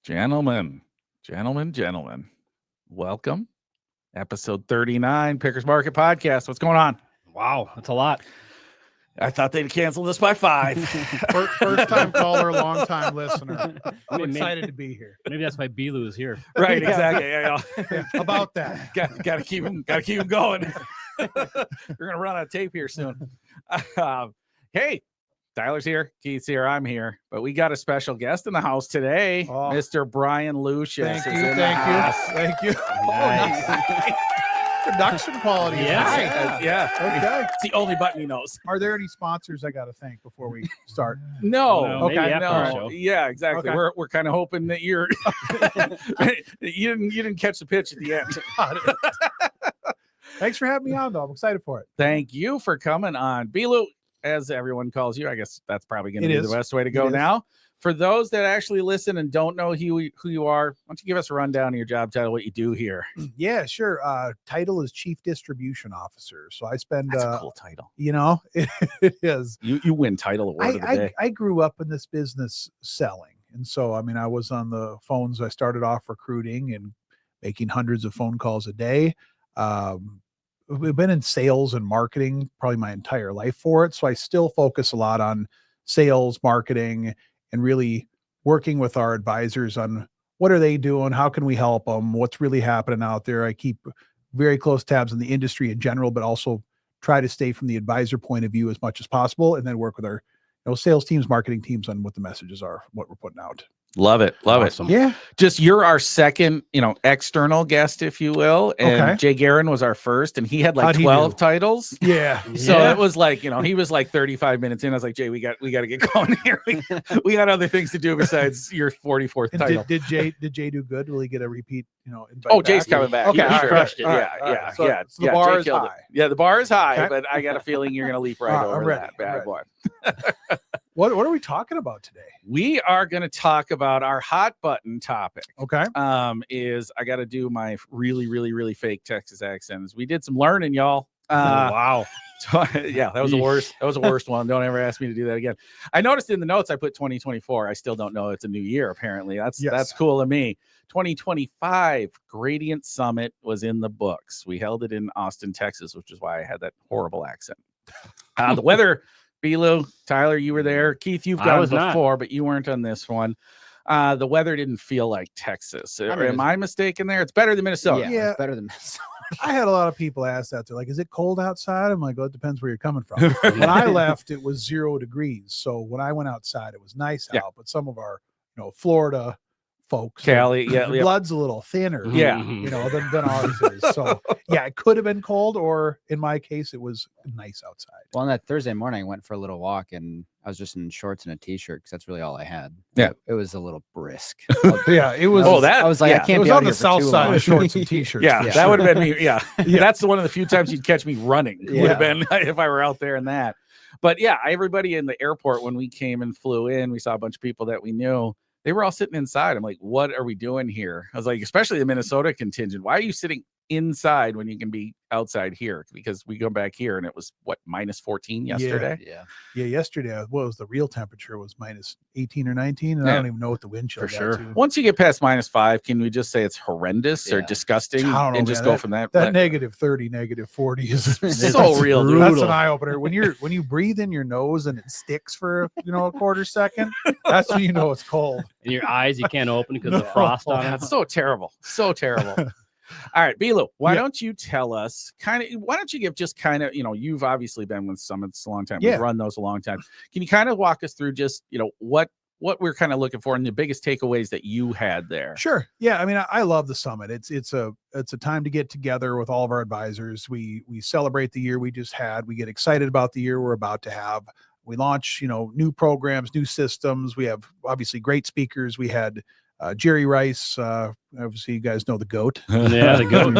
Gentlemen, welcome. Episode 39, Pickers Market Podcast. What's going on? Wow, that's a lot. I thought they'd cancel this by 5. First time caller, long time listener. I'm excited to be here. Maybe that's why Bilu is here. Right, exactly. Yeah. About that. Got to keep him going. We're gonna run out of tape here soon. Hey, Tyler's here, Keith's here, I'm here, but we got a special guest in the house today, Mr. Bryan Lucius. Thank you. Nice. Production quality. Yeah. Okay. It's the only button he knows. Are there any sponsors I got to thank before we start? No. Okay. No. Yeah, exactly. Okay. We're kind of hoping that you're you didn't catch the pitch at the end. Thanks for having me on, though. I'm excited for it. Thank you for coming on. Bilu, as everyone calls you, I guess that's probably going to be the best way to go now. For those that actually listen and don't know who you are, why don't you give us a rundown of your job title, what you do here? Yeah, sure. Title is Chief Distribution Officer. So I spend That's a cool title. It is. You win title award of the day. I grew up in this business selling. And so, I mean, I was on the phones. I started off recruiting and making hundreds of phone calls a day. We've been in sales and marketing probably my entire life for it. So I still focus a lot on sales, marketing, and really working with our advisors on what are they doing? How can we help them? What's really happening out there? I keep very close tabs on the industry in general, but also try to stay from the advisor point of view as much as possible, and then work with our sales teams, marketing teams on what the messages are, what we're putting out. Love it. Awesome. Yeah. Just you're our second, external guest, if you will. And Okay. Jay Guerin was our first, and he had like How'd he 12 do? titles. Yeah. So it was like, he was like 35 minutes in. I was like, Jay, we got to get going here. We got other things to do besides your 44th And title. did Jay do good? Will he get a repeat, invite Oh, Jay's back? coming back. Okay. He all right, crushed it. all Yeah, right, all right. So yeah. the bar Jay is killed it. high. Yeah, the bar is high, Okay. but I got a feeling you're going to leap right I'm over ready. that bad I'm boy. What are we talking about today? We are going to talk about our hot button topic. Okay. Is I got to do my really, really, really fake Texas accents. We did some learning, y'all. Wow. Yeah, that was the worst. That was the worst one. Don't ever ask me to do that again. I noticed in the notes I put 2024. I still don't know it's a new year. Apparently, that's cool to me. 2025 Gradient Summit was in the books. We held it in Austin, Texas, which is why I had that horrible accent. The weather, Bilu, Tyler, you were there. Keith, you've gone before, but you weren't on this one. The weather didn't feel like Texas. Am I mistaken there? It's better than Minnesota. Yeah. It's better than Minnesota. I had a lot of people ask that. They're like, is it cold outside? I'm like, well, it depends where you're coming from. When I left, it was 0 degrees. So when I went outside, it was nice out. But some of our, Florida folks, Cali, the yeah. blood's a little thinner, Yeah. than ours is. So yeah, it could have been cold, or in my case, it was nice outside. Well, on that Thursday morning, I went for a little walk, and I was just in shorts and a t-shirt because that's really all I had. Yeah. It was a little brisk. Yeah, it was. I was like, I it can't was be out on the here for south too side long. of shorts and t-shirts. Yeah, for that would sure. have been me. Yeah. That's one of the few times you'd catch me running. Would have been if I were out there in that. But yeah, everybody in the airport when we came and flew in, we saw a bunch of people that we knew. They were all sitting inside. I'm like, what are we doing here? I was like, especially the Minnesota contingent. Why are you sitting inside when you can be outside here? Because we go back here and it was minus 14 yesterday. Yeah, yesterday, what was the real temperature? Was minus 18 or 19, and I don't even know what the wind chill For sure. got to. Once you get past minus 5, can we just say it's horrendous or disgusting I don't know, and just man. go from that? That negative 30, negative 40 is So real, dude. That's an eye opener. When you breathe in your nose and it sticks for a quarter second, that's when you know it's cold. And your eyes you can't open because of the frost on it. That's so terrible. So terrible. All right, Bilu, why don't you tell us why don't you give just you've obviously been with Summits a long time. We've run those a long time. Can you kind of walk us through just, what we're kind of looking for and the biggest takeaways that you had there? Sure. Yeah. I mean, I love the summit. It's a time to get together with all of our advisors. We celebrate the year we just had. We get excited about the year we're about to have. We launch, new programs, new systems. We have obviously great speakers. We had Jerry Rice, obviously you guys know the GOAT. Yeah, the GOAT.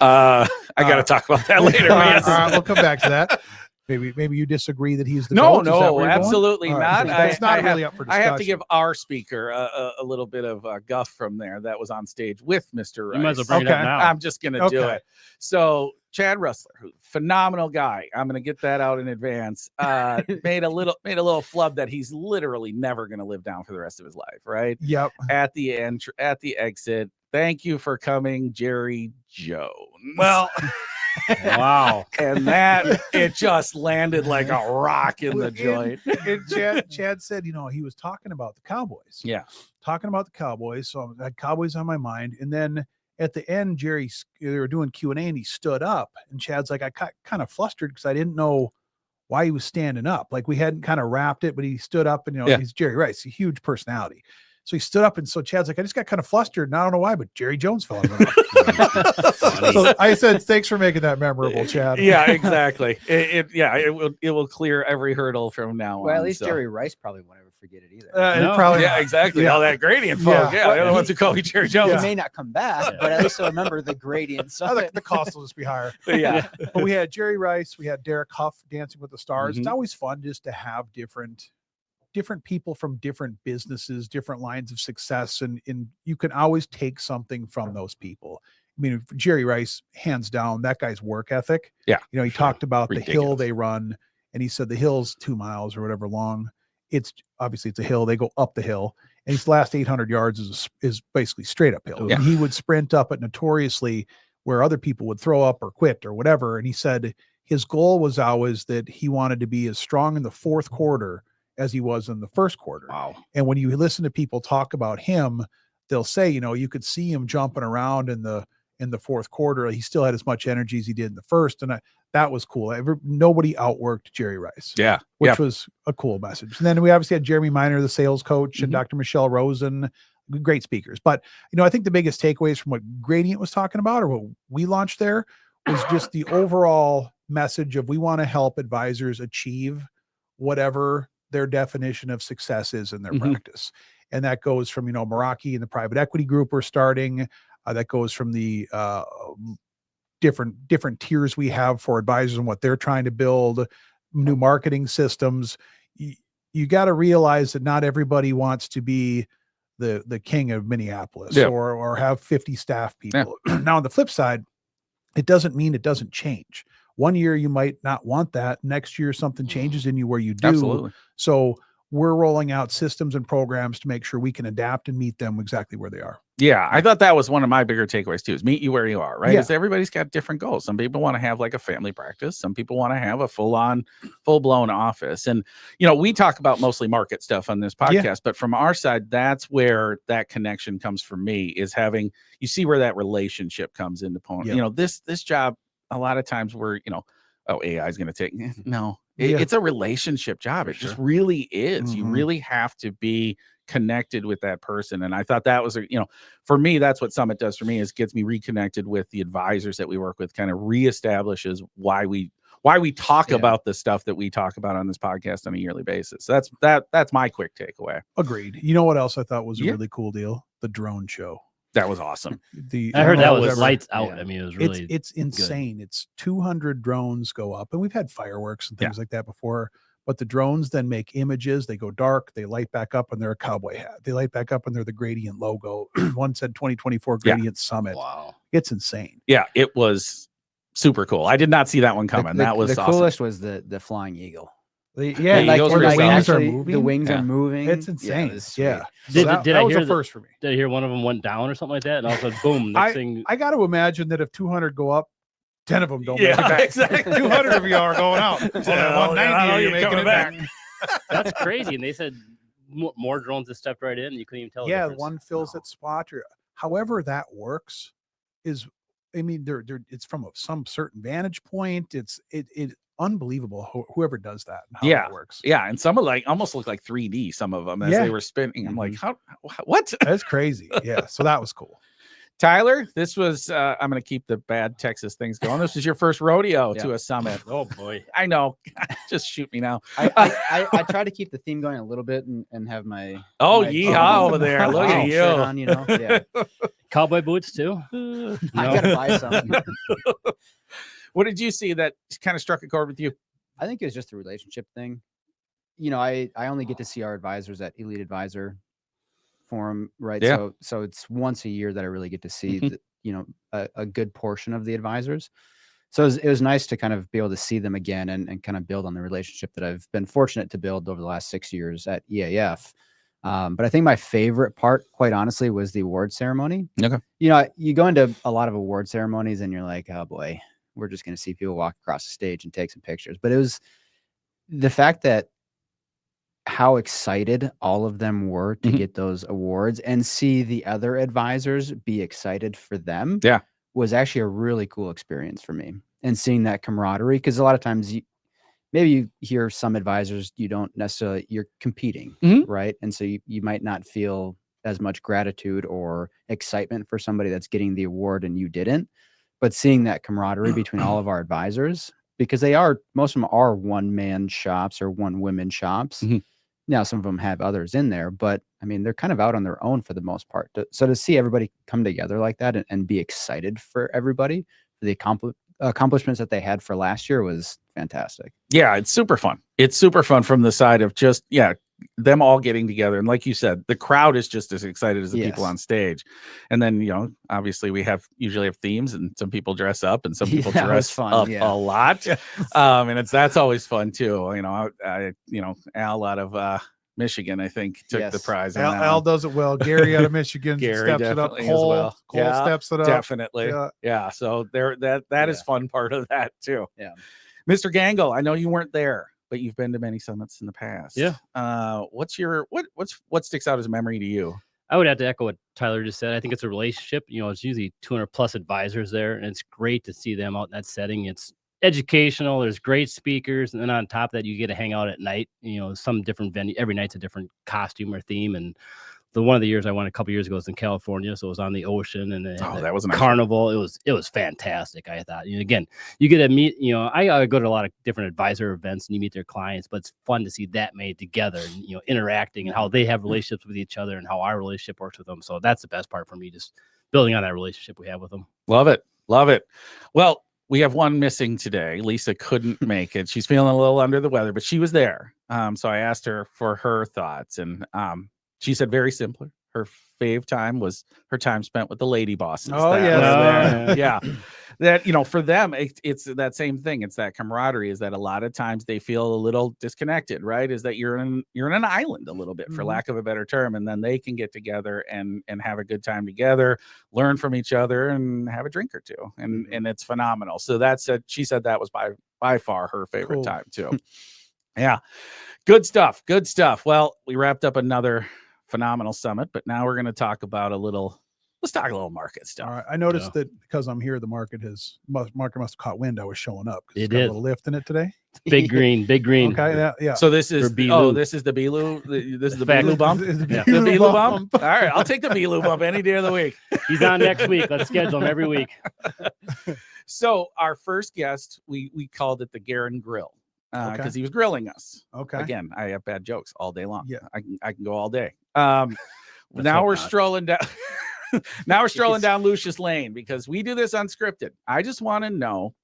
I got to talk about that later. All right, we'll come back to that. Maybe you disagree that he's the No, GOAT? Is that where no, you're absolutely going? All right, not. because that's not I really have, up for I discussion. have to give our speaker a little bit of a guff from there that was on stage with Mr. Rice. You might as well bring it up Okay. now. I'm just going to do Okay. it. So Chad Russler, phenomenal guy. I'm going to get that out in advance. Made a little flub that he's literally never going to live down for the rest of his life. Right. Yep. At the exit. Thank you for coming, Jerry Jones. Well, Wow. And that it just landed like a rock in the joint. And Chad said, he was talking about the Cowboys. Yeah. Talking about the Cowboys. So I had Cowboys on my mind. And then at the end, they were doing Q&A and he stood up. And Chad's like, I got kind of flustered because I didn't know why he was standing up. Like we hadn't kind of wrapped it, but he stood up and, he's Jerry Rice, a huge personality. So he stood up, and so Chad's like, I just got kind of flustered, and I don't know why, but Jerry Jones fell in love. So I said, thanks for making that memorable, Chad. Yeah, exactly. It will clear every hurdle from now on. Well, at least Jerry Rice probably won't ever forget it either. No. Probably Yeah, exactly. All that gradient folk. Yeah, they're the ones who call me Jerry Jones. He may not come back, but at least he'll remember the gradient. So The cost will just be higher. Yeah. But we had Jerry Rice, we had Derek Huff, Dancing with the Stars. Mhm. It's always fun just to have different people from different businesses, different lines of success, and you can always take something from those people. I mean, Jerry Rice, hands down, that guy's work ethic. Yeah, he talked about the hill ridiculous. they run, and he said the hill's 2 miles or whatever long. It's obviously it's a hill. They go up the hill, and his last 800 yards is basically straight uphill. Yeah. And he would sprint up it notoriously where other people would throw up or quit or whatever. And he said his goal was always that he wanted to be as strong in the fourth quarter as he was in the first quarter. Wow. And when you listen to people talk about him, they'll say, you could see him jumping around in the fourth quarter. He still had as much energy as he did in the first. And that was cool. Nobody outworked Jerry Rice. Yeah. Which was a cool message. And then we obviously had Jeremy Miner, the sales coach, and Dr. Michelle Rosen, great speakers. But, I think the biggest takeaways from what Gradient was talking about or what we launched there was just the overall message of we want to help advisors achieve whatever their definition of success is in their practice. And that goes from, Meraki and the private equity group we're starting. That goes from the different tiers we have for advisors and what they're trying to build, new marketing systems. You got to realize that not everybody wants to be the king of Minneapolis or have 50 staff people. Yeah. Now, on the flip side, it doesn't mean it doesn't change. One year you might not want that. Next year something changes in you where you do. Absolutely. So we're rolling out systems and programs to make sure we can adapt and meet them exactly where they are. Yeah, I thought that was one of my bigger takeaways too, is meet you where you are, right? Yeah. Is everybody's got different goals. Some people want to have like a family practice. Some people want to have a full-blown office. And, we talk about mostly market stuff on this podcast, but from our side, that's where that connection comes from me, is you see where that relationship comes into play. Yep. This job, a lot of times we're, AI is going to take, no, it's a relationship job. It just really is. You really have to be connected with that person. And I thought that was, for me, that's what Summit does for me, is gets me reconnected with the advisors that we work with, kind of reestablishes why we talk about the stuff that we talk about on this podcast on a yearly basis. So that's my quick takeaway. Agreed. You know what else I thought was a really cool deal? The drone show. That was awesome. I heard that was lights out. Yeah. I mean, it was really it's insane. Good. It's 200 drones go up, and we've had fireworks and things like that before. But the drones then make images. They go dark. They light back up, and they're a cowboy hat. They light back up, and they're the Gradient logo. One said 2024 Gradient Summit. Wow, it's insane. Yeah, it was super cool. I did not see that one coming. That was the awesome. coolest was the flying eagle. The wings are moving. The wings are moving. It's insane. Yeah. So that was a first for me. Did I hear one of them went down or something like that? And all of a sudden, boom, next thing. I got to imagine that if 200 go up, 10 of them don't make it back. Exactly. 200 of you are going out. So 190 you're making it back. That's crazy. And they said more drones have stepped right in. You couldn't even tell. Yeah, one fills that spot. Or however that works is, I mean, it's from some certain vantage point. It's unbelievable whoever does that and how that works. Yeah, and some of almost look like 3D, some of them as they were spinning. I'm like, what? That's crazy. Yeah, so that was cool. Tyler, this was I'm going to keep the bad Texas things going. This was your first rodeo to a summit. Oh boy. I know. Just shoot me now. I try to keep the theme going a little bit and have my yeehaw over there. Look at you. On, yeah. Cowboy boots too. I gotta buy some. What did you see that kind of struck a chord with you? I think it was just the relationship thing. You know, I only get to see our advisors at Elite Advisor Forum, right? Yeah. So it's once a year that I really get to see the, you know, a good portion of the advisors. So it was nice to kind of be able to see them again and kind of build on the relationship that I've been fortunate to build over the last 6 years at EAF. But I think my favorite part, quite honestly, was the award ceremony. Okay. You know, you go into a lot of award ceremonies and you're like, oh boy, we're just going to see people walk across the stage and take some pictures. But it was the fact that how excited all of them were to get those awards and see the other advisors be excited for them. Yeah. Was actually a really cool experience for me, and seeing that camaraderie. Cause a lot of times maybe you hear some advisors, you don't necessarily, you're competing, right? And so you might not feel as much gratitude or excitement for somebody that's getting the award and you didn't, but seeing that camaraderie between all of our advisors, because most of them are one-man shops or one-women shops. Now, some of them have others in there, but I mean, they're kind of out on their own for the most part. So to see everybody come together like that and be excited for everybody, for the accomplishments that they had for last year was fantastic. Yeah, it's super fun. It's super fun from the side of just, them all getting together. And like you said, the crowd is just as excited as the people on stage. And then, you know, obviously we usually have themes, and some people dress up and some people dress up a lot. And that's always fun too. You know, Al out of Michigan, I think, took the prize. Al does it well. Gary out of Michigan steps it up. Cole steps it up. Definitely. Yeah. So that is fun part of that too. Yeah. Mr. Gangl, I know you weren't there, but you've been to many summits in the past. Yeah. What sticks out as a memory to you? I would have to echo what Tyler just said. I think it's a relationship. You know, it's usually 200 plus advisors there, and it's great to see them out in that setting. It's educational. There's great speakers. And then on top of that, you get to hang out at night, you know, some different venue. Every night's a different costume or theme. And one of the years I went a couple years ago was in California. So it was on the ocean, and that was a nice carnival. It was fantastic. I thought, you know, again, you get to meet, you know, I go to a lot of different advisor events and you meet their clients, but it's fun to see that made together and, you know, interacting and how they have relationships with each other and how our relationship works with them. So that's the best part for me, just building on that relationship we have with them. Love it. Love it. Well, we have one missing today. Lisa couldn't make it. She's feeling a little under the weather, but she was there. So I asked her for her thoughts, and she said very simply, her fave time was her time spent with the lady bosses. Oh, yeah. Yeah. That, you know, for them, it's that same thing. It's that camaraderie, is that a lot of times they feel a little disconnected, right? Is that you're in an island a little bit, for lack of a better term, and then they can get together and have a good time together, learn from each other, and have a drink or two. And it's phenomenal. So she said that was by far her favorite time too. Yeah. Good stuff. Good stuff. Well, we wrapped up another phenomenal summit, but now we're going to talk about let's talk a little market stuff. All right. I noticed that because I'm here, the market must have caught wind I was showing up. It got a little lift in it today. Big green. Okay. Yeah. So this is the Belu. This is the Belu bump. The Belu bump. All right. I'll take the Belu bump any day of the week. He's on next week. Let's schedule him every week. So our first guest, we called it the Garen Grill. Because he was grilling us. Okay. Again, I have bad jokes all day long. Yeah. I can go all day. Now we're strolling down. Now we're strolling down Lucius Lane, because we do this unscripted. I just want to know,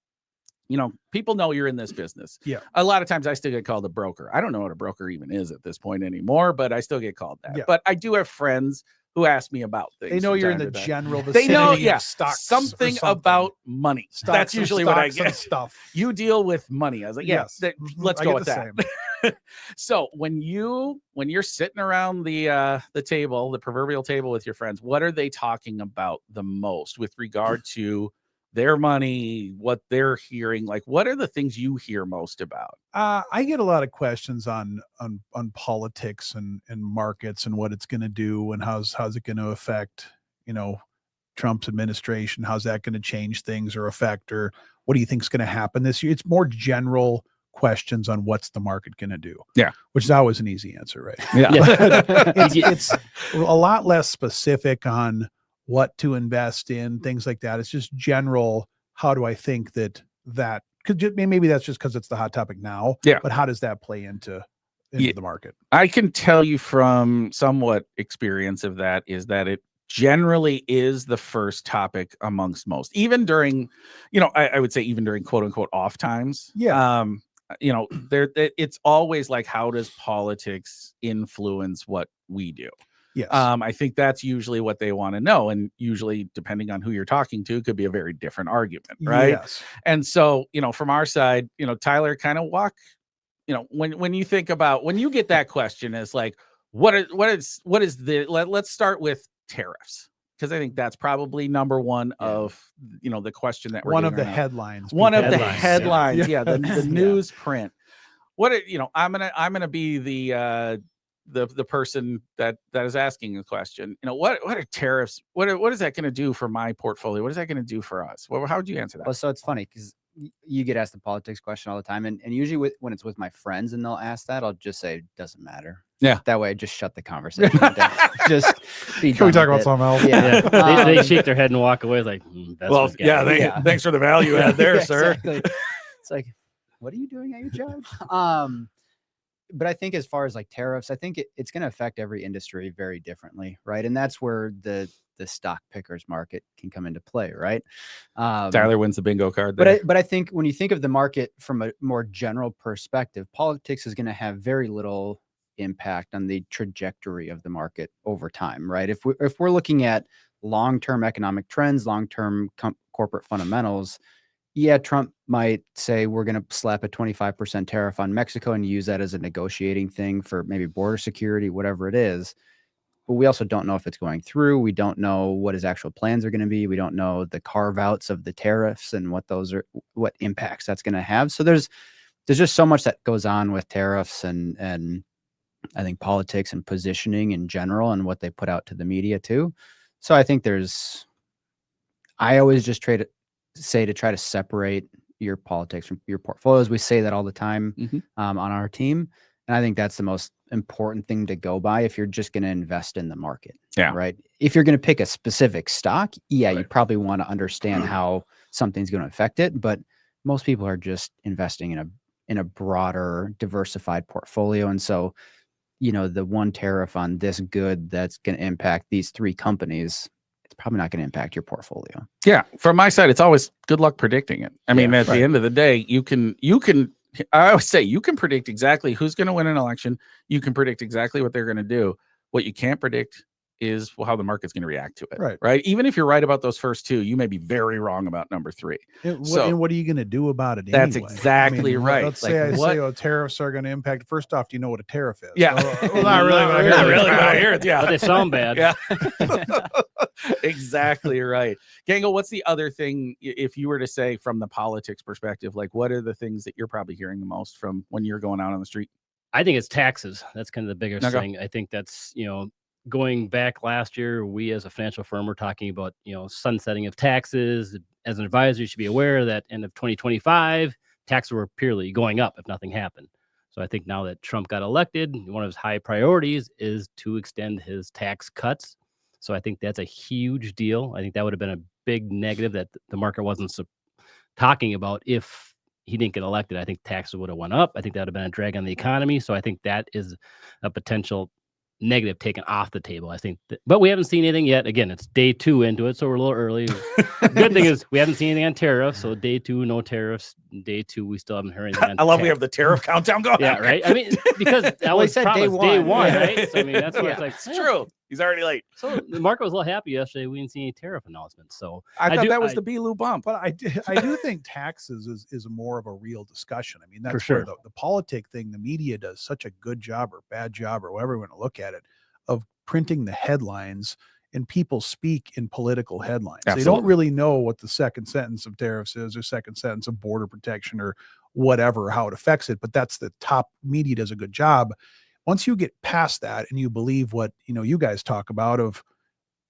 you know, people know you're in this business. Yeah. A lot of times I still get called a broker. I don't know what a broker even is at this point anymore, but I still get called that. Yeah. But I do have friends who ask me about things. They know you're in the general vicinity. They know, stocks something about money. That's usually what I get. Stuff. You deal with money. I was like, yes. Let's go with that. So when you're sitting around the table, the proverbial table with your friends, what are they talking about the most with regard to their money, what they're hearing? Like, what are the things you hear most about? I get a lot of questions on politics and markets and what it's going to do and how's it going to affect, you know, Trump's administration. How's that going to change things or affect, or what do you think is going to happen this year? It's more general questions on what's the market going to do. Yeah. Which is always an easy answer, right? Yeah. It's a lot less specific on what to invest in, things like that. It's just general. How do I think that could maybe that's just because it's the hot topic now. Yeah. But how does that play into the market? I can tell you from somewhat experience of that is that it generally is the first topic amongst most, even during, you know, I would say even during quote unquote off times. Yeah. you know, it's always like, how does politics influence what we do? Yes. I think that's usually what they want to know. And usually, depending on who you're talking to, could be a very different argument, right? Yes. And so, you know, from our side, you know, Tyler, kind of you know, when you think about, when you get that question, is like, let's start with tariffs, because I think that's probably number one of, you know, the question that we're one of the right now. Headlines. One of the Headlines, headlines. yeah. The newsprint. You know, I'm gonna be the person that is asking the question. You know, what are tariffs? What is that going to do for my portfolio? What is that going to do for us? Well, how would you answer that? Well, so it's funny because you get asked the politics question all the time, and usually when it's with my friends and they'll ask that, I'll just say doesn't matter. Yeah, that way I just shut the conversation down. Just be Can we talk done about with it. something else? Yeah. They shake their head and walk away like, that's well, what's yeah, getting me. thanks for the value add there, Yeah, sir. exactly. It's like, what are you doing at your job? But I think as far as like tariffs, I think it's going to affect every industry very differently, right? And that's where the stock pickers market can come into play, right? Tyler wins the bingo card there. But I think when you think of the market from a more general perspective, politics is going to have very little impact on the trajectory of the market over time, right? If we're looking at long-term economic trends, long-term corporate fundamentals, yeah, Trump might say we're going to slap a 25% tariff on Mexico and use that as a negotiating thing for maybe border security, whatever it is. But we also don't know if it's going through. We don't know what his actual plans are going to be. We don't know the carve outs of the tariffs and what impacts that's going to have. So there's just so much that goes on with tariffs and I think politics and positioning in general and what they put out to the media too. So I think I always just try to separate your politics from your portfolios. We say that all the time on our team. And I think that's the most important thing to go by if you're just going to invest in the market. Yeah. Right. If you're going to pick a specific stock, Right. you probably want to understand how something's going to affect it. But most people are just investing in a broader, diversified portfolio. And so, you know, the one tariff on this good that's going to impact these three companies, it's probably not going to impact your portfolio. Yeah. From my side, it's always good luck predicting it. I mean, at the end of the day, you can, I always say you can predict exactly who's going to win an election. You can predict exactly what they're going to do. What you can't predict is how the market's going to react to it. Right. Even if you're right about those first two, you may be very wrong about number three. And what are you going to do about it anyway? That's exactly right. Let's say tariffs are going to impact. First off, do you know what a tariff is? Yeah. Well, not really. Not really. I hear it. Yeah. But they sound bad. Yeah. Exactly right. Gangl, what's the other thing, if you were to say from the politics perspective, like what are the things that you're probably hearing the most from when you're going out on the street? I think it's taxes. That's kind of the biggest thing. I think that's, you know, going back last year, we as a financial firm were talking about, you know, sunsetting of taxes. As an advisor, you should be aware that end of 2025, taxes were purely going up if nothing happened. So I think now that Trump got elected, one of his high priorities is to extend his tax cuts. So I think that's a huge deal. I think that would have been a big negative that the market wasn't talking about if he didn't get elected. I think taxes would have went up. I think that would have been a drag on the economy. So I think that is a potential negative taken off the table. I think, but we haven't seen anything yet. Again, it's day 2 into it, so we're a little early. Good thing is we haven't seen anything on tariffs. So day 2, no tariffs. Day 2, we still haven't heard anything. I love we have the tariff countdown going. Yeah, right. I mean, because that was said day one, yeah. right? So I mean, that's what it's like. It's true. He's already late. So the market was a little happy yesterday. We didn't see any tariff announcements. So I thought that was the B-Lou bump. But I do think taxes is more of a real discussion. I mean, that's For sure. where the politic thing, the media does such a good job or bad job or whatever you want to look at it, of printing the headlines, and people speak in political headlines. Absolutely. They don't really know what the second sentence of tariffs is or second sentence of border protection or whatever, how it affects it. But that's the top media does a good job. Once you get past that and you believe what, you know, you guys talk about of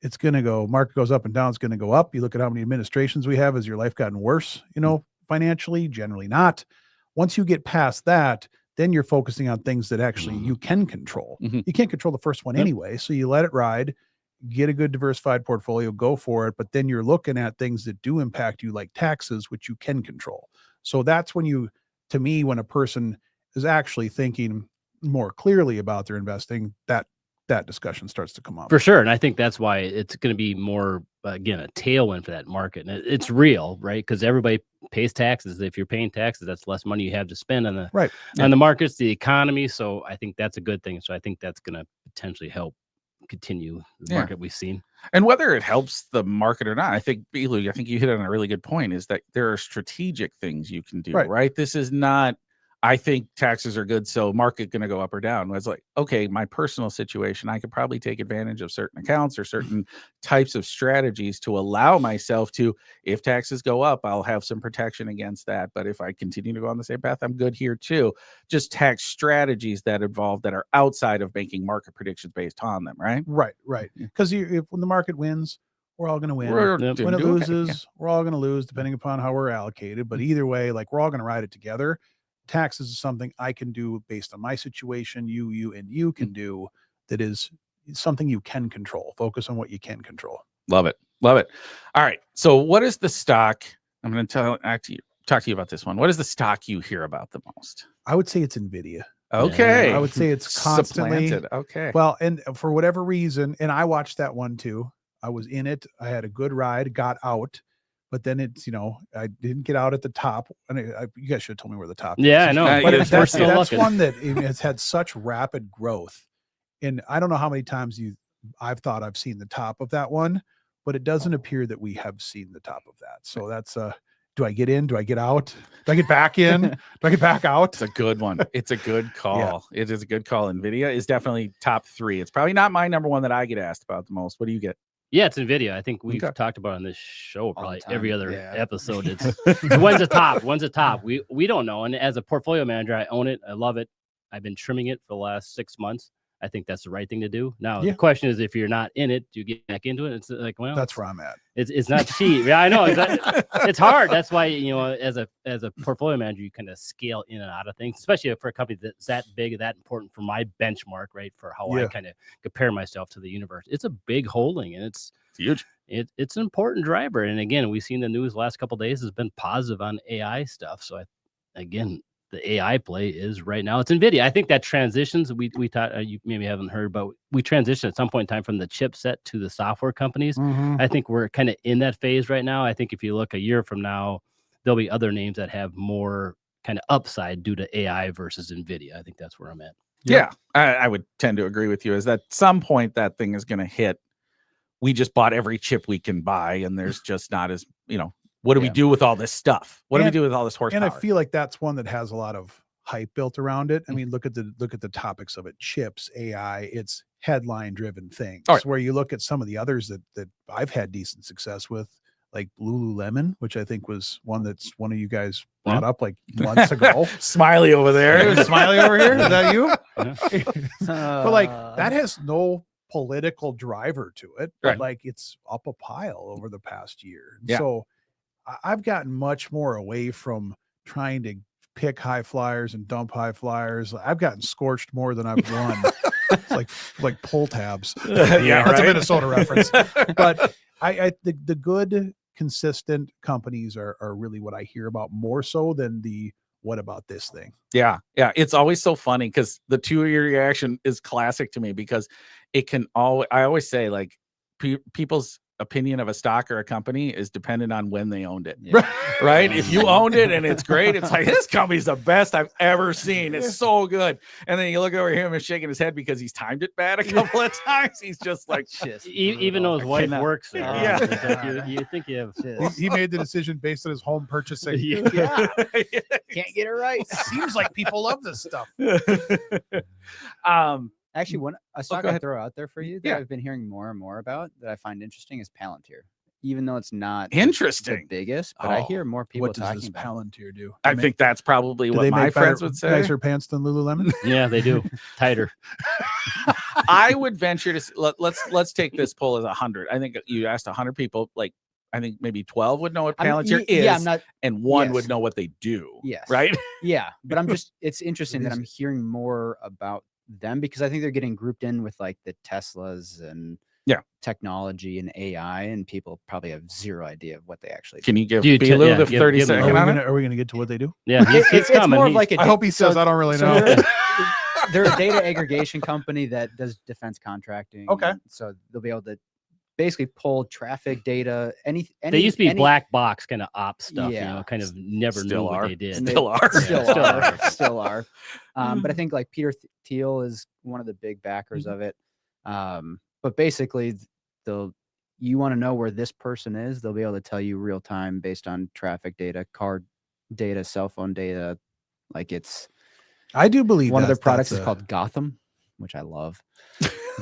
it's going to go, market goes up and down, it's going to go up. You look at how many administrations we have. Has your life gotten worse, you know, financially? Generally not. Once you get past that, then you're focusing on things that actually you can control. You can't control the first one anyway. So you let it ride, get a good diversified portfolio, go for it. But then you're looking at things that do impact you, like taxes, which you can control. So that's when to me, when a person is actually thinking more clearly about their investing, that discussion starts to come up. For sure. And I think that's why it's going to be more again, a tailwind for that market. And it's real, right? Because everybody pays taxes. If you're paying taxes, that's less money you have to spend on the on the markets, the economy. So I think that's a good thing. So I think that's going to potentially help continue the market we've seen. And whether it helps the market or not, I think, Belu, I think you hit on a really good point, is that there are strategic things you can do, right? This is not, I think taxes are good, so market going to go up or down. It's like, okay, my personal situation, I could probably take advantage of certain accounts or certain types of strategies to allow myself to, if taxes go up, I'll have some protection against that. But if I continue to go on the same path, I'm good here too. Just tax strategies that involve, that are outside of making market predictions based on them, right? Right. Because if when the market wins, we're all going to win. When it loses, we're all going to lose, depending upon how we're allocated. But either way, like, we're all going to ride it together. Taxes is something I can do based on my situation. You can do, that is something you can control. Focus on what you can control. Love it. All right. So what is the stock? I'm going to talk to you about this one. What is the stock you hear about the most? I would say it's NVIDIA. Okay. I would say it's constantly supplanted. Okay. Well, and for whatever reason, and I watched that one too. I was in it. I had a good ride, got out. But then it's, I didn't get out at the top. And you guys should have told me where the top is. Yeah, I know. But that's one that has had such rapid growth. And I don't know how many times I've thought I've seen the top of that one, but it doesn't appear that we have seen the top of that. So that's do I get in? Do I get out? Do I get back in? Do I get back out? It's a good one. It's a good call. Yeah. It is a good call. NVIDIA is definitely top 3. It's probably not my number one that I get asked about the most. What do you get? Yeah, it's NVIDIA. I think we've talked about it on this show probably every other episode. It's when's the top? When's the top? We don't know. And as a portfolio manager, I own it. I love it. I've been trimming it for the last 6 months. I think that's the right thing to do. Now, the question is, if you're not in it, do you get back into it? It's like, well, that's where I'm at. It's not cheap. Yeah, I know. It's hard. That's why, as a portfolio manager, you kind of scale in and out of things, especially for a company that's that big, that important for my benchmark, right? For how I kind of compare myself to the universe. It's a big holding, and it's huge. It's an important driver. And again, we've seen the news the last couple of days has been positive on AI stuff. So the AI play is right now it's NVIDIA. I think that transitions. We thought you maybe haven't heard, but we transitioned at some point in time from the chipset to the software companies. I think we're kind of in that phase right now. I think if you look a year from now, there'll be other names that have more kind of upside due to AI versus NVIDIA. I think that's where I'm at. Yeah, I would tend to agree with you. Is that at some point that thing is going to hit? We just bought every chip we can buy, and there's just not as what do we do with all this stuff? What do we do with all this horsepower? And I feel like that's one that has a lot of hype built around it. I mean, look at the topics of it: chips, AI. It's headline driven things. Where you look at some of the others that I've had decent success with, like Lululemon, which I think was one that's one of you guys brought up like months ago. Smiley over there. Smiley over here. Is that you? But like that has no political driver to it, but like it's up a pile over the past year. So I've gotten much more away from trying to pick high flyers and dump high flyers. I've gotten scorched more than I've won. like pull tabs. That's a Minnesota reference. But the good, consistent companies are really what I hear about more so than the what about this thing? Yeah. It's always so funny because the 2-year reaction is classic to me because it can I always say like people's opinion of a stock or a company is dependent on when they owned it. Right? If you owned it and it's great, it's like, this company's the best I've ever seen. It's so good. And then you look over here and he's shaking his head because he's timed it bad a couple of times. He's just like, even though his wife works there. You think you have he made the decision based on his home purchasing. Can't get it right. Seems like people love this stuff. Actually, one a stock I throw out there for you that I've been hearing more and more about that I find interesting is Palantir. Even though it's not the biggest, but I hear more people talking about Palantir do. I think that's probably what my friends would say. Nicer pants than Lululemon. Yeah, they do. Tighter. I would venture to let's take this poll as 100. I think you asked 100 people. Like I think maybe 12 would know what Palantir is, and one would know what they do. Yes, right. Yeah, but it's interesting that I'm hearing more about them because I think they're getting grouped in with like the Teslas and technology and AI, and people probably have zero idea of what they actually do. Can you give Belu the 30 second on it? Are we going to get to what they do? Yeah, it's more of like I hope he says I don't really know. They're a data aggregation company that does defense contracting. Okay. So they'll be able to basically pull traffic data. They used to be black box kind of op stuff, Yeah. kind of never knew what they did. Still are. Still are. But I think like Peter Thiel is one of the big backers of it. But basically, you want to know where this person is, they'll be able to tell you real time based on traffic data, card data, cell phone data. Like I do believe one of their products is called Gotham, which I love.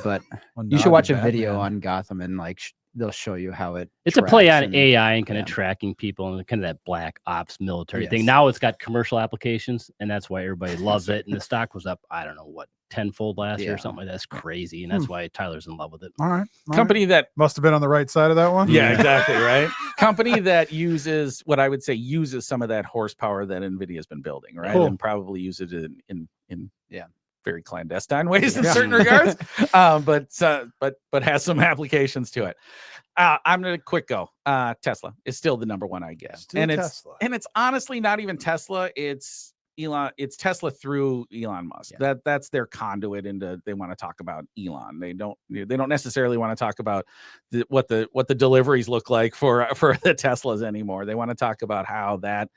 But Well, you should watch a Batman. video on Gotham and like they'll show you how it's a play on and, AI and kind of tracking people and kind of that black ops military thing. Yes. Now it's got commercial applications, and that's why everybody loves it. And the stock was up, I don't know what, tenfold last year or something like that. That's crazy, and that's why Tyler's in love with it. All right. Company that must have been on the right side of that one. Yeah, exactly, right? Company that uses what I would say uses some of that horsepower that NVIDIA has been building, right? Cool. And probably use it in very clandestine ways in certain regards, but has some applications to it. I'm gonna quick go. Tesla is still the number one, I guess, and it's honestly not even Tesla. It's Elon. It's Tesla through Elon Musk. That's their conduit into. They want to talk about Elon. They don't necessarily want to talk about what the deliveries look like for the Teslas anymore. They want to talk about how that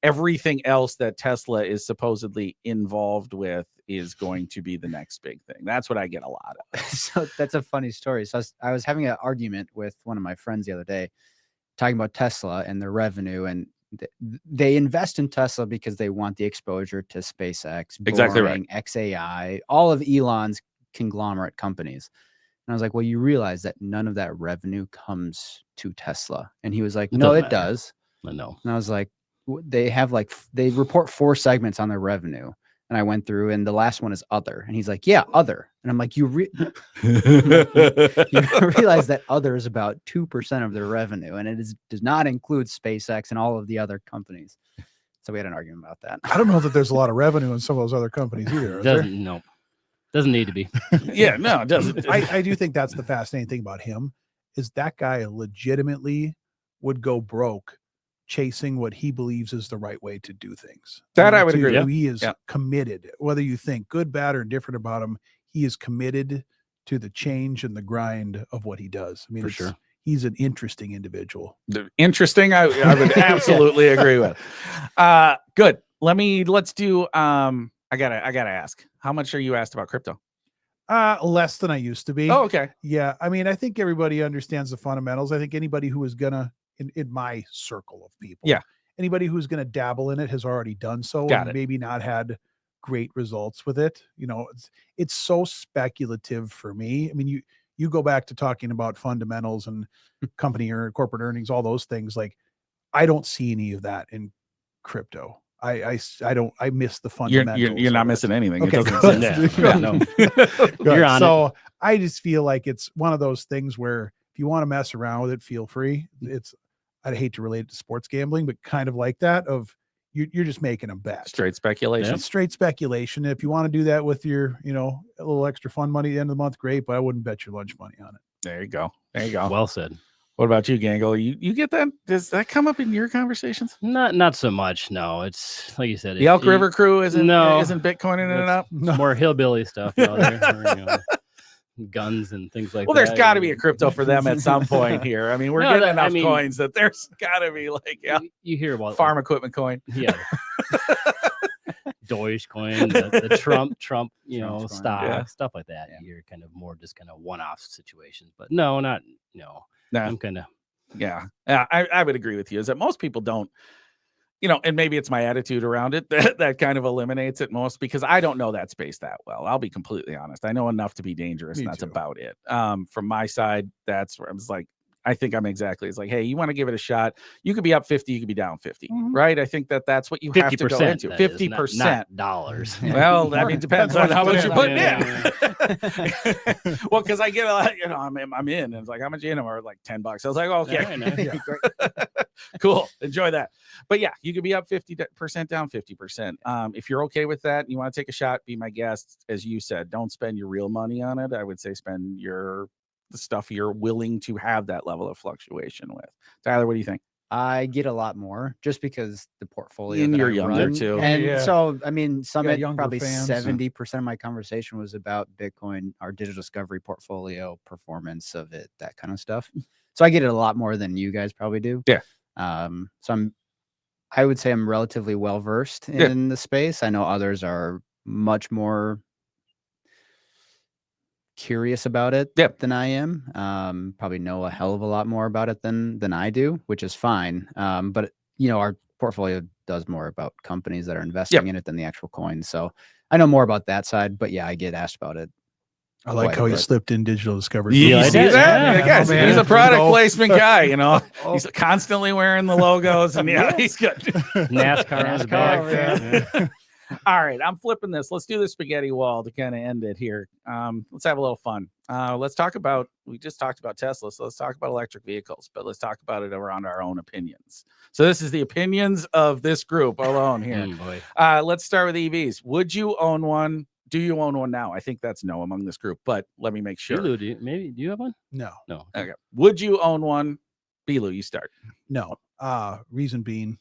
everything else that Tesla is supposedly involved with is going to be the next big thing. That's what I get a lot of. So that's a funny story. So I was having an argument with one of my friends the other day, talking about Tesla and their revenue, and they invest in Tesla because they want the exposure to SpaceX, exactly right, XAI, all of Elon's conglomerate companies. And I was like, well, you realize that none of that revenue comes to Tesla. And he was like, no, it does. I know. And I was like, they report 4 segments on their revenue. And I went through, and the last one is other. And he's like, yeah, other. And I'm like, you realize that other is about 2% of their revenue, and it does not include SpaceX and all of the other companies. So we had an argument about that. I don't know that there's a lot of revenue in some of those other companies either. Doesn't need to be. Yeah, no, it doesn't. I do think that's the fascinating thing about him, is that guy legitimately would go broke chasing what he believes is the right way to do things. That I would agree. He is committed, whether you think good, bad, or different about him. He is committed to the change and the grind of what he does. I mean, for sure, he's an interesting individual. Interesting. I would absolutely agree with. Good. Let's do. I gotta ask. How much are you asked about crypto? Less than I used to be. Oh, okay. Yeah. I mean, I think everybody understands the fundamentals. I think anybody who is gonna in my circle of people. Yeah. Anybody who's going to dabble in it has already done so. Maybe not had great results with it. It's so speculative for me. I mean, you go back to talking about fundamentals and company or corporate earnings, all those things. Like, I don't see any of that in crypto. I miss the fundamentals. You're not missing anything. Okay, it doesn't no. You're on so it. I just feel like it's one of those things where if you want to mess around with it, feel free. I'd hate to relate it to sports gambling, but kind of like that of you're just making a bet. Straight speculation. Yeah. Straight speculation. If you want to do that with your, a little extra fun money at the end of the month, great, but I wouldn't bet your lunch money on it. There you go. Well said. What about you, Gangl? You get that? Does that come up in your conversations? Not so much. No, it's like you said. The Elk River crew isn't Bitcoining it up. It's more hillbilly stuff. Guns and things like that. Well, there's got to be a crypto for them at some point here. I mean, we're getting enough coins that there's got to be you hear about farm equipment coin. Yeah. Dogecoin, the Trump, stock, stuff like that. Yeah. You're kind of more just kind of one-off situations, but no. I'm kind of, I would agree with you. Is that most people don't, and maybe it's my attitude around it that kind of eliminates it most, because I don't know that space that well. I'll be completely honest. I know enough to be dangerous, and that's about it. From my side, that's where I was like, I think I'm exactly. It's like, hey, you want to give it a shot? You could be up 50, you could be down 50, right? I think that's what you have to go into. 50%, not dollars. Well, I mean, depends on how much you're putting in. Well, because I get a lot, I'm in, and it's like, how much in? Or like $10. I was like, okay, cool, enjoy that. But yeah, you could be up 50%, down 50%. If you're okay with that, and you want to take a shot, be my guest. As you said, don't spend your real money on it. I would say spend the stuff you're willing to have that level of fluctuation with. Tyler, what do you think? I get a lot more just because the portfolio And that you're I younger run. too. And Yeah. so, I mean, Summit, younger probably fans. 70% of my conversation was about Bitcoin, our digital discovery portfolio, performance of it, that kind of stuff. So I get it a lot more than you guys probably do. Yeah. So I would say I'm relatively well versed in the space. I know others are much more curious about it than I am. Probably know a hell of a lot more about it than I do, which is fine. But our portfolio does more about companies that are investing in it than the actual coin. So I know more about that side, but yeah, I get asked about it. I like how he slipped in digital discovery. You see that? Yeah. Guys, he's a product placement guy, He's Oh. constantly wearing the logos, and he's good. NASCAR on his back. Yeah. All right, I'm flipping this. Let's do the spaghetti wall to kind of end it here. Let's have a little fun. Let's talk about, we just talked about Tesla, so let's talk about electric vehicles, but let's talk about it around our own opinions. So this is the opinions of this group alone here. Let's start with EVs. Would you own one? Do you own one now? I think that's no among this group, but let me make sure. Bilu, do you have one? No. Okay. Would you own one? Bilu, you start. No. Reason being,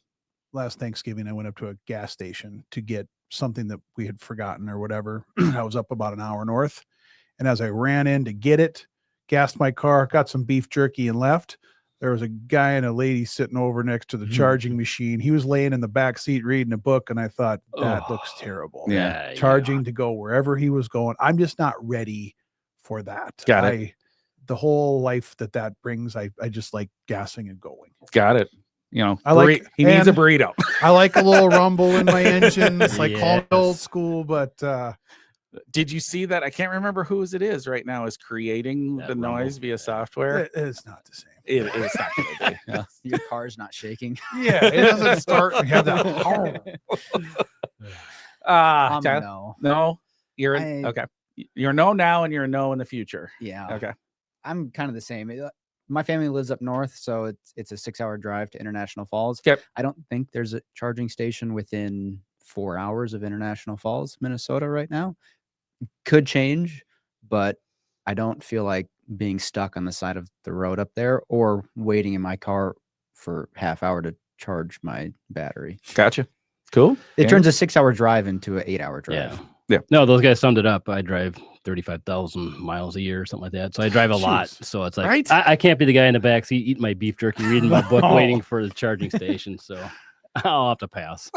last Thanksgiving, I went up to a gas station to get something that we had forgotten or whatever. I was up about an hour north. And as I ran in to get it, gassed my car, got some beef jerky and left. There was a guy and a lady sitting over next to the charging machine. He was laying in the back seat reading a book. And I thought, that looks terrible. Yeah. Charging to go wherever he was going. I'm just not ready for that. Got it. The whole life that brings, I just like gassing and going. Got it. I like he needs a burrito. I like a little rumble in my engine. It's like call it old school, but did you see that? I can't remember whose it is right now is creating the noise via software. It's not the same. It's not going to be. Your car's not shaking. Yeah, it doesn't start. You have that. No. You're okay. You're a no now, and you're a no in the future. Yeah. Okay. I'm kind of the same. My family lives up north, so it's a 6-hour drive to International Falls. Yep. I don't think there's a charging station within 4 hours of International Falls, Minnesota right now. Could change, but I don't feel like being stuck on the side of the road up there or waiting in my car for half hour to charge my battery. Gotcha. Cool. It turns a 6-hour drive into an 8-hour drive. Yeah. No, those guys summed it up. I drive 35,000 miles a year or something like that. So I drive a lot. So it's like, I can't be the guy in the back seat eating my beef jerky, reading my book, waiting for the charging station. So I'll have to pass.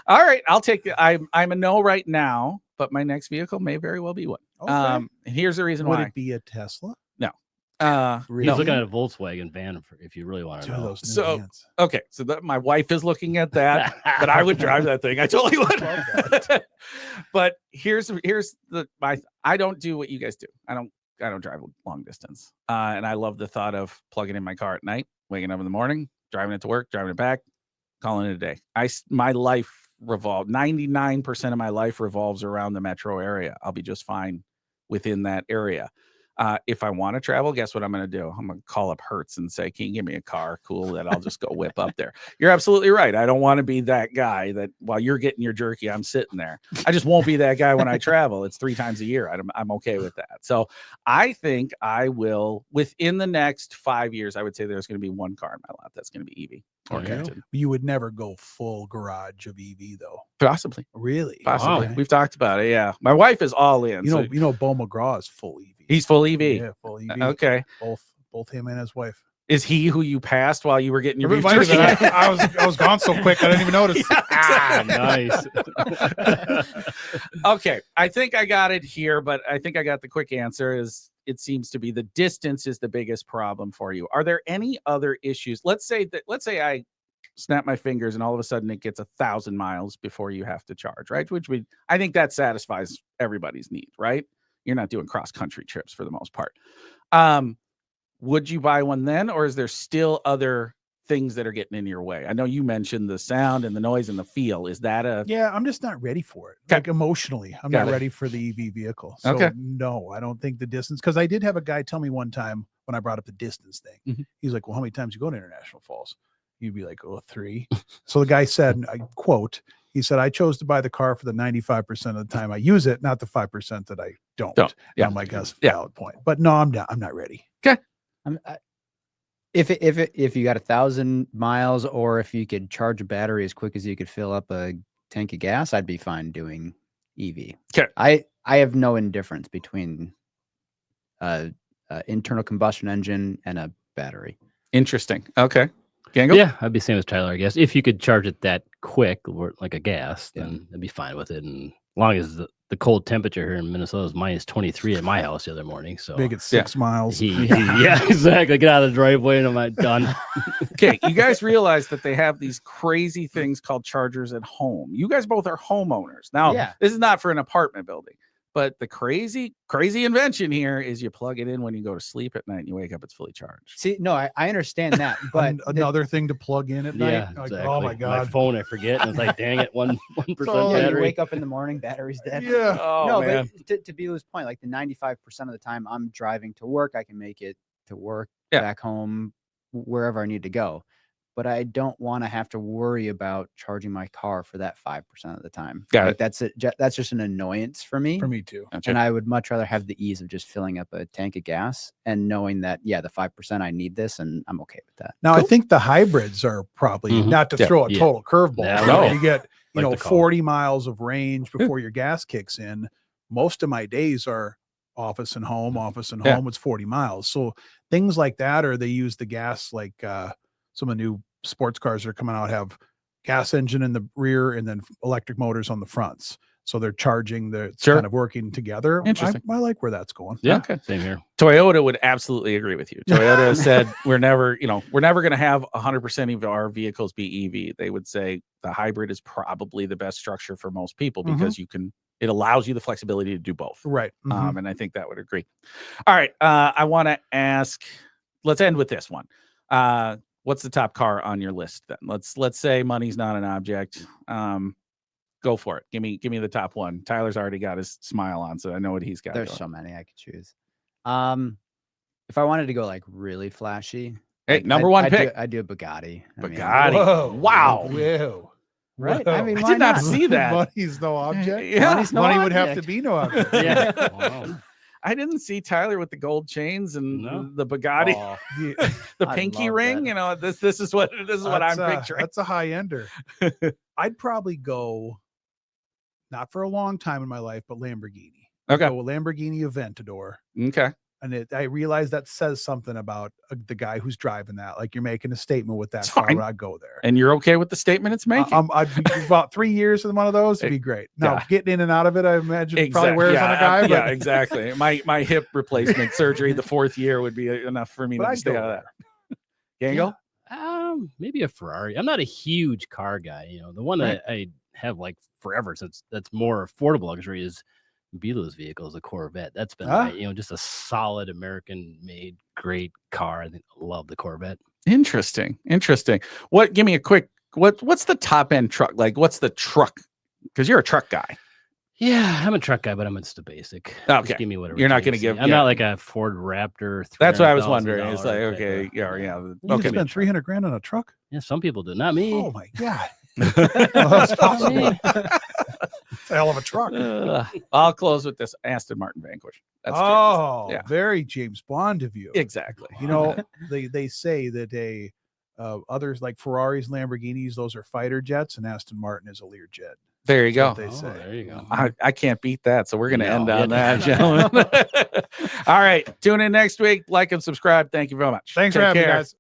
All right. I'll take it. I'm a no right now, but my next vehicle may very well be one. Okay. And here's the reason Would why. it be a Tesla? No. He's looking at a Volkswagen van if you really want to know. So, okay. So my wife is looking at that, but I would drive that thing. I totally would. But here's I don't do what you guys do. I don't drive long distance. And I love the thought of plugging in my car at night, waking up in the morning, driving it to work, driving it back, calling it a day. My life 99% of my life revolves around the metro area. I'll be just fine within that area. If I want to travel, guess what I'm going to do? I'm going to call up Hertz and say, can you give me a car? Cool. That I'll just go whip up there. You're absolutely right. I don't want to be that guy that while you're getting your jerky, I'm sitting there. I just won't be that guy when I travel. It's 3 times a year. I'm okay with that. So I think I will, within the next 5 years, I would say there's going to be one car in my lot that's going to be EV. Okay. You would never go full garage of EV though. Possibly. Really? Possibly. Wow. We've talked about it. Yeah. My wife is all in. You know, Bo McGraw is full EV. He's full EV. Yeah, full EV. Okay. Both him and his wife. Is he who you passed while you were getting your beef Everybody jerky? I was gone so quick I didn't even notice. Nice. Okay. I think I got it here, but I think I got the quick answer is it seems to be the distance is the biggest problem for you. Are there any other issues? Let's say I snap my fingers and all of a sudden it gets 1,000 miles before you have to charge, right? I think that satisfies everybody's need, right? You're not doing cross country trips for the most part. Would you buy one then, or is there still other things that are getting in your way? I know you mentioned the sound and the noise and the feel. Is that Yeah, I'm just not ready for it. Okay. Like emotionally, I'm not ready for the EV vehicle. So Okay. no, I don't think the distance, because I did have a guy tell me one time when I brought up the distance thing. Mhm. He's like, well, how many times you go to International Falls? You'd be like, oh, 3. So the guy said, I quote, he said, I chose to buy the car for the 95% of the time I use it, not the 5% that I don't. Yeah. I'm like, that's a valid point. But no, I'm not ready. Okay. If you got 1,000 miles, or if you could charge a battery as quick as you could fill up a tank of gas, I'd be fine doing EV. Okay. I have no indifference between internal combustion engine and a battery. Interesting. Okay. Gangl? Yeah, I'd be same as Tyler, I guess. If you could charge it that quick, or like a gas, then I'd be fine with it. And as long as the cold temperature here in Minnesota is minus 23 at my house the other morning. So Make it 6 miles. Yeah, exactly. Get out of the driveway and I'm done. Okay, you guys realize that they have these crazy things called chargers at home. You guys both are homeowners. Now, this is not for an apartment building, but the crazy invention here is you plug it in when you go to sleep at night and you wake up, it's fully charged. See, no, I understand that, but another thing to plug in at night. Yeah, Like, exactly. oh my God. My phone, I forget. And it's like, dang it, 1% so, battery. you wake up in the morning, battery's dead. Yeah. Oh, no, man. but to Belu's point, like the 95% of the time I'm driving to work, I can make it to work, back home, wherever I need to go. But I don't want to have to worry about charging my car for that 5% of the time. Got it. That's just an annoyance for me. For me too. Gotcha. And I would much rather have the ease of just filling up a tank of gas and knowing that, the 5% I need this, and I'm okay with that. Now, I think the hybrids are probably not to throw a total curveball. Yeah, but you get, Like 40 miles of range before your gas kicks in. Most of my days are office and home. It's 40 miles. So things like that, or they use the gas, like some of the new sports cars that are coming out have gas engine in the rear and then electric motors on the fronts. So they're charging, it's kind of working together. Interesting. I like where that's going. Yeah, okay. Same here. Toyota would absolutely agree with you. Toyota has said we're never going to have 100% of our vehicles be EV. They would say the hybrid is probably the best structure for most people because it allows you the flexibility to do both. Right. And I think that would agree. All right. I want to ask, let's end with this one. What's the top car on your list then? Let's say money's not an object. Go for it. Give me the top one. Tyler's already got his smile on, so I know what he's got. There's so many I could choose. If I wanted to go like really flashy, number one pick. I'd do a Bugatti. Bugatti. Whoa. Wow. Whoa. Right. Whoa. I mean, I why did not see that. Money's no object. Yeah. Money's no Money would have to object. be no object. Yeah. Wow. I didn't see Tyler with the gold chains and No. the Bugatti, Yeah. the I pinky love ring. that. This is what I'm picturing. That's a high ender. I'd probably go, not for a long time in my life, but Lamborghini. Okay. So a Lamborghini Aventador. Okay. And I realize that says something about the guy who's driving that. Like, you're making a statement with that It's car. fine. I'd go there. And you're okay with the statement it's making? I'd be about 3 years in one of those. It'd be great. Now, getting in and out of it, I imagine probably wears on a guy. Yeah, But exactly. My hip replacement surgery the 4th year would be enough for me to I'd stay go out of that. Gango? Maybe a Ferrari. I'm not a huge car guy. The one that I have like forever, since that's more affordable luxury, is Belu's vehicle, is a Corvette. That's been just a solid American-made great car. I love the Corvette. Interesting. Give me a quick. What's the top end truck? Like, what's the truck? Because you're a truck guy. Yeah, I'm a truck guy, but I'm just a basic. Okay. Just give me whatever. You're not going gonna give- I'm not like a Ford Raptor. That's what I was wondering. It's $300,000 like, type okay, of- yeah. you Okay. spend $300,000 on a truck? Yeah, some people do. Not me. Oh my God. That's possible. It's a hell of a truck. I'll close with this Aston Martin Vanquish. That's Very James Bond of you. exactly. They say that others like Ferraris, Lamborghinis, those are fighter jets, and Aston Martin is a Learjet. There you go. They say. There you go. I can't beat that. So we're going to No, end on yeah. that, gentlemen. All right. Tune in next week. Like and subscribe. Thank you very much. Thanks for Take having me, care. guys.